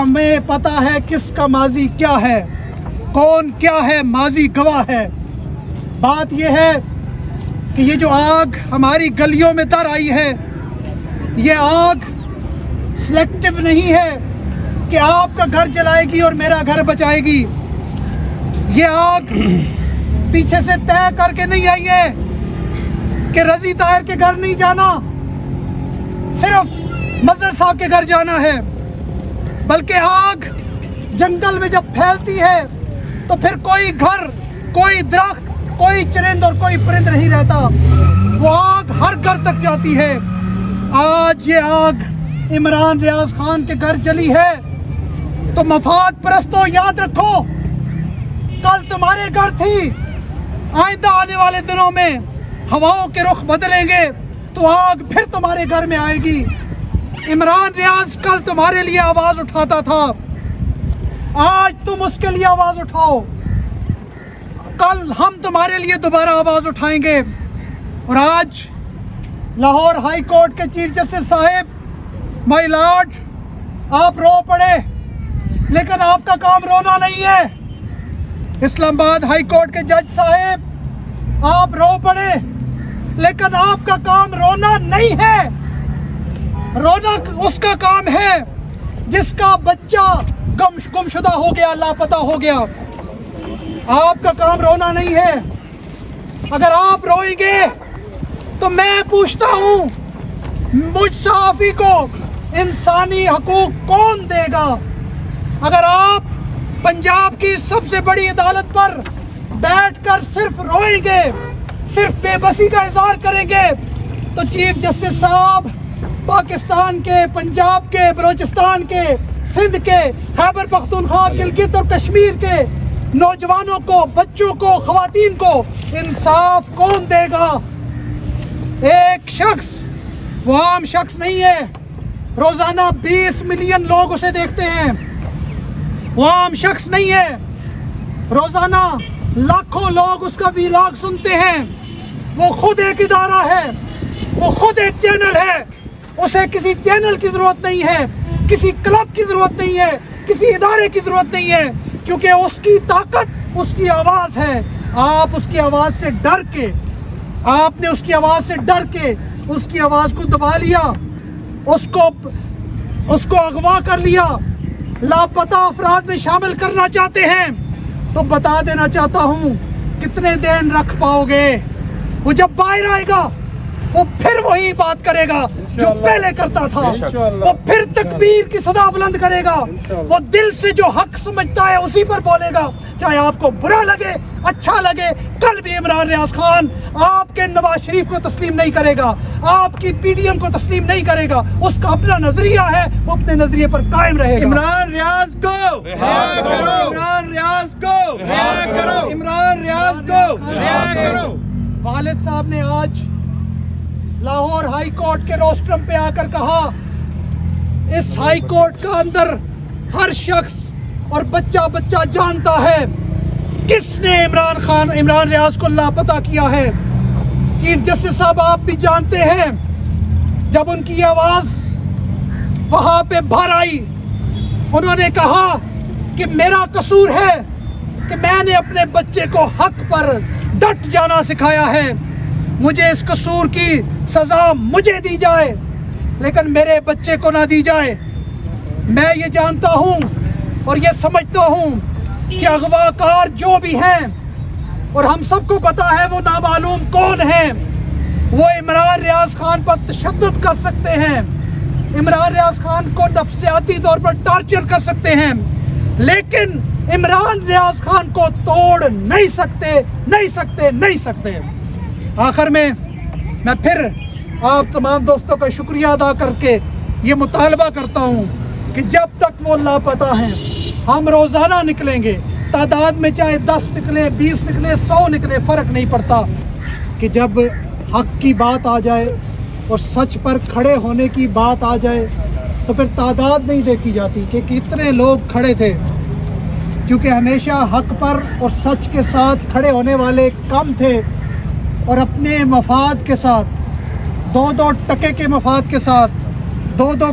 ہمیں پتا ہے کس کا ماضی کیا ہے، کون کیا ہے، ماضی گواہ ہے۔ بات یہ ہے کہ یہ جو آگ ہماری گلیوں میں در آئی ہے، یہ آگ سلیکٹیو نہیں ہے کہ آپ کا گھر جلائے گی اور میرا گھر بچائے گی۔ یہ آگ پیچھے سے طے کر کے نہیں آئی ہے کہ رضی طاہر کے گھر نہیں جانا، صرف مظہر صاحب کے گھر جانا ہے، بلکہ آگ جنگل میں جب پھیلتی ہے تو پھر کوئی گھر، کوئی درخت، کوئی چرند اور کوئی پرند نہیں رہتا، وہ آگ ہر گھر تک جاتی ہے۔ آج یہ آگ عمران ریاض خان کے گھر جلی ہے تو مفاد پرستوں یاد رکھو، کل تمہارے گھر تھی، آئندہ آنے والے دنوں میں ہواؤں کے رخ بدلیں گے تو آگ پھر تمہارے گھر میں آئے گی۔ عمران ریاض کل تمہارے لیے آواز اٹھاتا تھا، آج تم اس کے لیے آواز اٹھاؤ، کل ہم تمہارے لیے دوبارہ آواز اٹھائیں گے۔ اور آج لاہور ہائی کورٹ کے چیف جسٹس صاحب، مائی لارڈ، آپ رو پڑے، لیکن آپ کا کام رونا نہیں ہے۔ اسلام آباد ہائی کورٹ کے جج صاحب، آپ رو پڑے، لیکن آپ کا کام رونا نہیں ہے۔ رونا اس کا کام ہے جس کا بچہ گمشدہ ہو گیا، لاپتہ ہو گیا۔ آپ کا کام رونا نہیں ہے۔ اگر آپ روئیں گے تو میں پوچھتا ہوں، مجھ صحافی کو انسانی حقوق کون دے گا؟ اگر آپ پنجاب کی سب سے بڑی عدالت پر بیٹھ کر صرف روئیں گے، صرف بے بسی کا اظہار کریں گے، تو چیف جسٹس صاحب پاکستان کے، پنجاب کے، بلوچستان کے، سندھ کے، خیبر پختونخوا، گلگت اور کشمیر کے نوجوانوں کو، بچوں کو، خواتین کو انصاف کون دے گا؟ ایک شخص، وہ عام شخص نہیں ہے، روزانہ 20 ملین لوگ اسے دیکھتے ہیں، وہ عام شخص نہیں ہے، روزانہ لاکھوں لوگ اس کا ویلاگ سنتے ہیں۔ وہ خود ایک ادارہ ہے، وہ خود ایک چینل ہے، اسے کسی چینل کی ضرورت نہیں ہے، کسی کلب کی ضرورت نہیں ہے، کسی ادارے کی ضرورت نہیں ہے، کیونکہ اس کی طاقت اس کی آواز ہے۔ آپ اس کی آواز سے ڈر کے، آپ نے اس کی آواز سے ڈر کے اس کی آواز کو دبا لیا، اس کو اغوا کر لیا، لاپتہ افراد میں شامل کرنا چاہتے ہیں۔ تو بتا دینا چاہتا ہوں، کتنے دن رکھ پاؤ گے؟ وہ جب باہر آئے گا وہ پھر وہی بات کرے گا جو پہلے کرتا تھا، وہ پھر تکبیر کی صدا بلند کرے گا، وہ دل سے جو حق سمجھتا ہے اسی پر بولے گا، چاہے آپ کو برا لگے، اچھا لگے۔ کل بھی عمران ریاض خان آپ کے نواز شریف کو تسلیم نہیں کرے گا، آپ کی پی ڈی ایم کو تسلیم نہیں کرے گا، اس کا اپنا نظریہ ہے، وہ اپنے نظریے پر قائم رہے گا۔ عمران ریاض کو رہا کرو، عمران ریاض کو رہا کرو، عمران ریاض کو رہا کرو۔ والد صاحب نے آج لاہور ہائی کورٹ کے روسٹرم پہ آ کر کہا، اس ہائی کورٹ کا اندر ہر شخص اور بچہ بچہ جانتا ہے کس نے عمران ریاض کو لاپتہ کیا ہے۔ چیف جسٹس صاحب، آپ بھی جانتے ہیں، جب ان کی آواز وہاں پہ باہر آئی، انہوں نے کہا کہ میرا قصور ہے کہ میں نے اپنے بچے کو حق پر ڈٹ جانا سکھایا ہے، مجھے اس قصور کی سزا مجھے دی جائے لیکن میرے بچے کو نہ دی جائے۔ میں یہ جانتا ہوں اور یہ سمجھتا ہوں کہ اغوا کار جو بھی ہیں، اور ہم سب کو پتا ہے وہ نامعلوم کون ہیں، وہ عمران ریاض خان پر تشدد کر سکتے ہیں، عمران ریاض خان کو نفسیاتی طور پر ٹارچر کر سکتے ہیں، لیکن عمران ریاض خان کو توڑ نہیں سکتے، نہیں سکتے، نہیں سکتے۔ آخر میں پھر آپ تمام دوستوں کا شکریہ ادا کر کے یہ مطالبہ کرتا ہوں کہ جب تک وہ لاپتہ ہیں، ہم روزانہ نکلیں گے، تعداد میں چاہے 10 نکلے، 20 نکلے، 100 نکلے، فرق نہیں پڑتا، کہ جب حق کی بات آ جائے اور سچ پر کھڑے ہونے کی بات آ جائے تو پھر تعداد نہیں دیکھی جاتی کہ کتنے لوگ کھڑے تھے، کیونکہ ہمیشہ حق پر اور سچ کے ساتھ کھڑے ہونے والے کم تھے، اور اپنے مفاد کے ساتھ، 2 ٹکے کے مفاد کے ساتھ 2-2